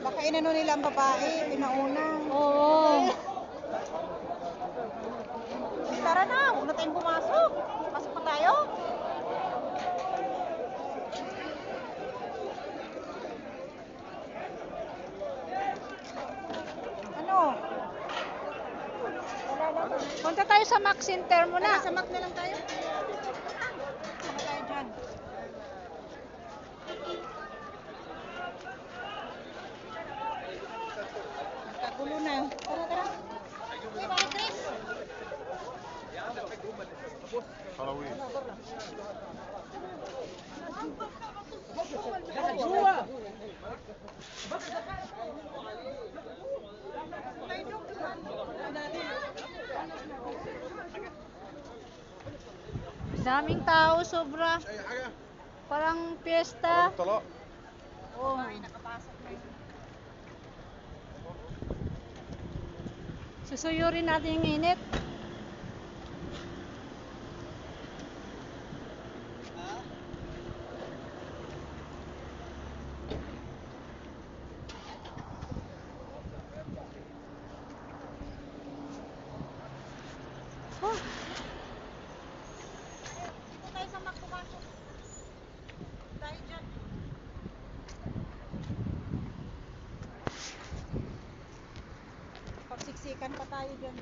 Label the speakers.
Speaker 1: Baka inano nila ang babae, pinauna.
Speaker 2: Oo.
Speaker 1: Tara na, huwag na tayong pumasok. Pasok pa tayo. Ano? Wala na.
Speaker 2: Punta tayo sa Mac Center muna.
Speaker 1: Sa Mac na lang tayo. Sama tayo dyan. Nagkagulo na. Tara, tara. Uy, mga Chris.
Speaker 3: Halloween.
Speaker 2: Daming tao, sobra. Parang piyesta.
Speaker 3: طلاق.
Speaker 2: Oh.
Speaker 1: Nakapasok na yun.
Speaker 2: Susuyurin natin yung init. Oh.
Speaker 1: Dito tayo sa Mac pumasok. Tayo dyan. Pagsiksikan pa tayo dyan.